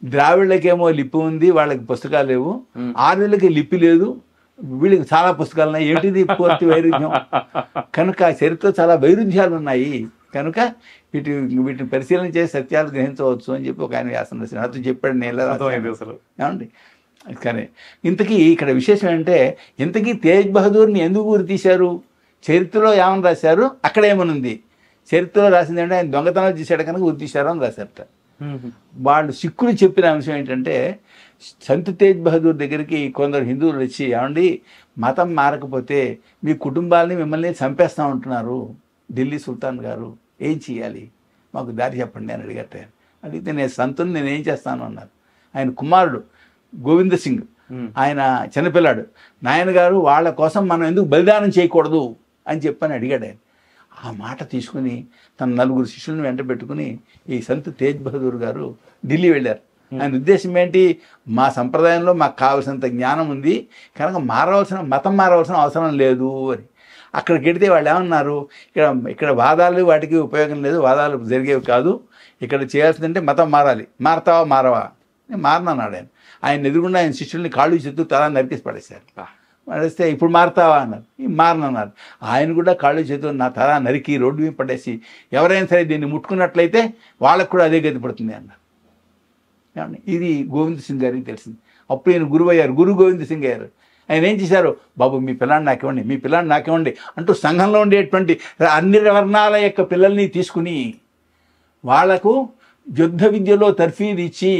ద్రావిళ్ళకేమో లిపి ఉంది, వాళ్ళకి పుస్తకాలు లేవు. ఆర్యులకి లిపి లేదు, వీళ్ళకి చాలా పుస్తకాలు ఉన్నాయి. ఏంటిది పూర్తి వైరుధ్యం? కనుక చరిత్ర చాలా వైరుధ్యాలు ఉన్నాయి. కనుక వీటిని పరిశీలన చేసి సత్యాలు గ్రహించవచ్చు అని చెప్పి ఒక ఆయన వ్యాసం రాశారు. నాతో చెప్పాడు, నేను అసలు ఏమండి. కానీ ఇంతకీ ఇక్కడ విశేషం ఏంటంటే, ఇంతకీ తేజ్ బహదూర్ని ఎందుకు ఊరి తీశారు? చరిత్రలో ఏమని రాశారు, అక్కడ ఏమనుంది? చరిత్రలో రాసింది అంటే ఆయన దొంగతనాలు చేశాడు కనుక ఊరి తీశారు అని రాశారట. వాళ్ళు సిక్కులు చెప్పిన అంశం ఏంటంటే, సంత్ తేజ్ బహదూర్ దగ్గరికి కొందరు హిందువులు వచ్చి, ఏమండి మతం మారకపోతే మీ కుటుంబాలని మిమ్మల్ని చంపేస్తూ ఉంటున్నారు ఢిల్లీ సుల్తాన్ గారు, ఏం చేయాలి, మాకు దారి చెప్పండి అని అడిగట. అడిగితే నేను సంతుని నేను ఏం చేస్తాను అన్నారు. ఆయన కుమారుడు గోవింద సింగ్, ఆయన చిన్నపిల్లాడు, నాయనగారు వాళ్ళ కోసం మనం ఎందుకు బలిదానం చేయకూడదు అని చెప్పని అడిగాడు ఆయన. ఆ మాట తీసుకుని తన 4 శిష్యులను వెంట పెట్టుకుని ఈ సంత్ తేజ్ బహదూర్ గారు ఢిల్లీ వెళ్ళారు. ఆయన ఉద్దేశం ఏంటి, మా సంప్రదాయంలో మాకు కావాల్సినంత జ్ఞానం ఉంది కనుక మతం మారవలసిన అవసరం లేదు అని. అక్కడికి వెడితే వాళ్ళు ఏమన్నారు, ఇక్కడ వాదాలు వాటికి ఉపయోగం లేదు, వాదాలు జరిగేవి కాదు, ఇక్కడ చేయాల్సిందంటే మతం మారాలి. మారతావా మారవా? నేను మారనన్నాడు ఆయన. ఆయన ఎదురుగుండా ఆయన శిష్యుల్ని కాళ్ళు చేతులు తలా నరికేసి పడేశారు. పడేస్తే ఇప్పుడు మారతావా అన్నారు. మారనన్నారు. ఆయన కూడా కాళ్ళు చేతులు నా తలా నరికి రోడ్డు మీద పడేసి ఎవరైనా సరే దీన్ని ముట్టుకున్నట్లయితే వాళ్ళకు కూడా అదే గతి పడుతుంది అన్నారు. ఇది గోవింద్ సింగ్ గారికి తెలిసింది. అప్పుడు ఈయన గురువు అయ్యారు, గురు గోవింద్ సింగ్ అయ్యారు. ఆయన ఏం చేశారు, బాబు మీ పిల్లాన్ని నాకివ్వండి, మీ పిల్లాన్ని నాకివ్వండి అంటూ సంఘంలో ఉండేటువంటి అన్ని వర్ణాల యొక్క పిల్లల్ని తీసుకుని వాళ్లకు యుద్ధ విద్యలో తర్ఫీదు ఇచ్చి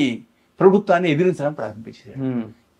ప్రభుత్వాన్ని ఎదిరించడం ప్రారంభించారు.